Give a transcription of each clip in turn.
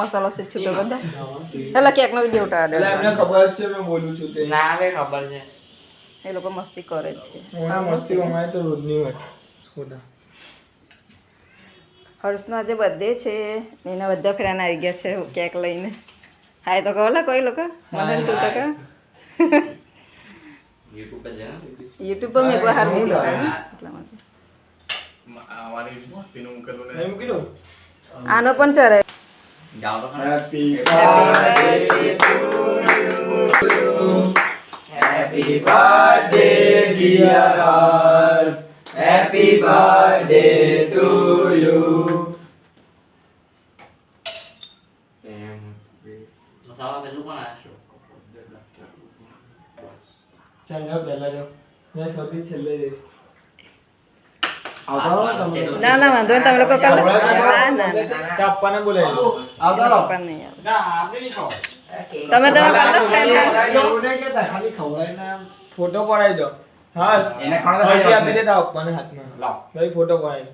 મસાલો છે છૂટો બધા એટલે કેક નો વિડિયો ઉતારે એમને ખબર જ છે મેં બોલું છું તે ના આવે ખબર છે એ લોકો મસ્તી કરે છે મસ્તી અમારે તો રોજની હોય ખોટા હર્ષનો આજે બર્થડે છે એના બધા ફ્રેન્ડ આવી ગયા છે કેક લઈને હાય તો કહો કોઈ લોકો મને તું તો કહો YouTube પર જા યુટ્યુબ પર મેં બહાર વિડિયો કાઢ્યો એટલા માટે આવાની મસ્તી નું કરું ને એમ કીધું આનો પણ ચરે જાવ તો happy birthday to you happy birthday dear Harsh happy birthday to you એમ મસાલા પેલું કોણ આશો ચાલ જાઓ પહેલા જાઓ મેં સૌથી છેલ્લે જઈશ ના ના વાંધો નહીં તમે લોકો કર લો ના ના પપ્પાને બોલાવી પપ્પા નહીં આવે ના આપણે નહીં ખાવ તમે કર લો friend. ખાલી ખવડાવીને ફોટો પડાવી દો હા એને ખાવા દો. હજી આપી દેતા પપ્પાને હાથમાં લાવ. ભાઈ ફોટો પડાવી દો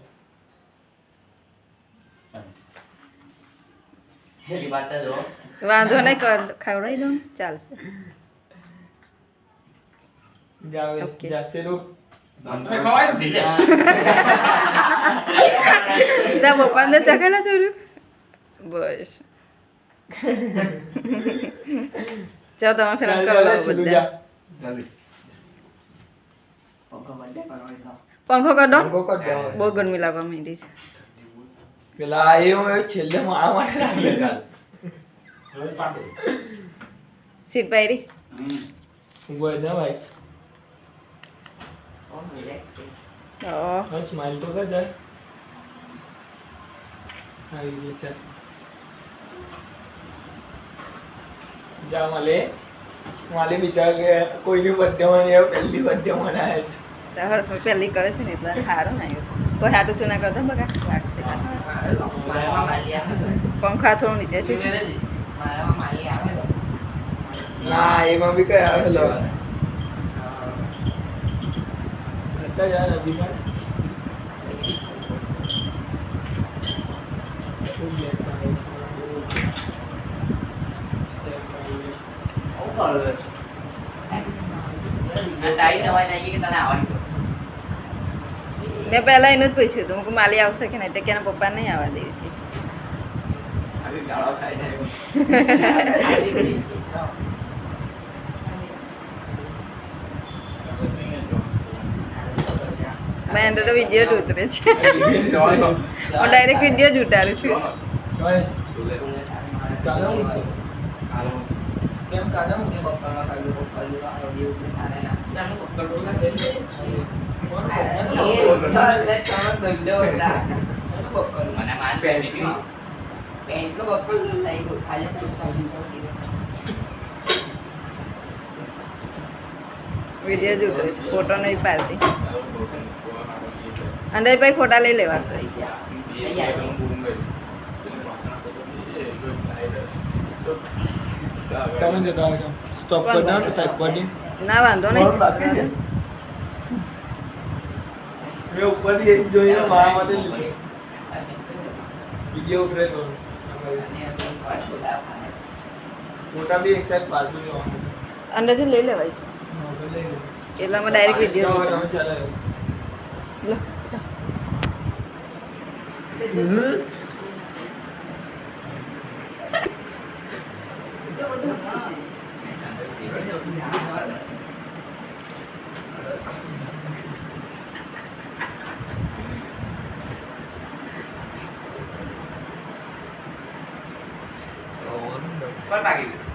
હેલી વાત જો વાંધો નહીં ખવડાવી દો ચાલશે જાવે Okay. જાસે રો મને ખવાય ને તા પપ્પાને ચખાડા થોડું બસ ચાલો તમે ફેરન કરો લો બધા પંખો કર દો બહુ ગરમી લાગવા માંડી છે પેલા આયો છેલ્લે મારા માટે રાખે સીટ પાયરી ઉભો જા ભાઈ ઓ હા સ્માઈલ તો કર જા આવી ગઈ છે જા માલે વિચાર કે કોઈની બર્થડે માં નહીં પહેલી બર્થડે મનાય છે હર્ષ પહેલી કરે છે ને એટલે સારું ના આવ્યું કોઈ હાટું ચૂના કરતા બગા લાગશે મારા માલિયા પંખા થોડું નીચે છે મારા માલિયા આવે ના એમાં બી કઈ આવેલો હતા યાર હજી પણ ખૂબ લેતા આ ટાઈ નવાઈ લાગી કે તને આવડી મેં પહેલા એનું જ પૂછ્યું હતું કે માલી આવશે કે નહીં એટલે કે એના પપ્પા નહીં આવવા દેવી હતી આવી ગાળો ખાઈ ને મેં એન્ડર તો વિડીયો જ ઉતરે છે હું ડાયરેક્ટ વિડીયો જ ઉતારું છું કાલા હું છે કેમ કાલા હું છે મને માન પેન્ટી પેન્ટ નો બપલ લઈ ગયો ખાલી પુસ્તક વિડીયો જ ઉતરે છે ફોટો નહીં પાડતી અંદર ભાઈ ફોટા લઈ લેવાશે તમે જતા આવજો સ્ટોપ કર દો સાઈડ પર ની ના વાંધો નહીં મેં ઉપરથી એક જોઈને મારા માટે વિડિયો ઉતરેલો ફોટા બી એક સાઈડ પાડતું છે અંદરથી લઈ લેવાય છે એટલામાં ડાયરેક્ટ વિડીયો તમે ચાલે લો કોણ ભાગી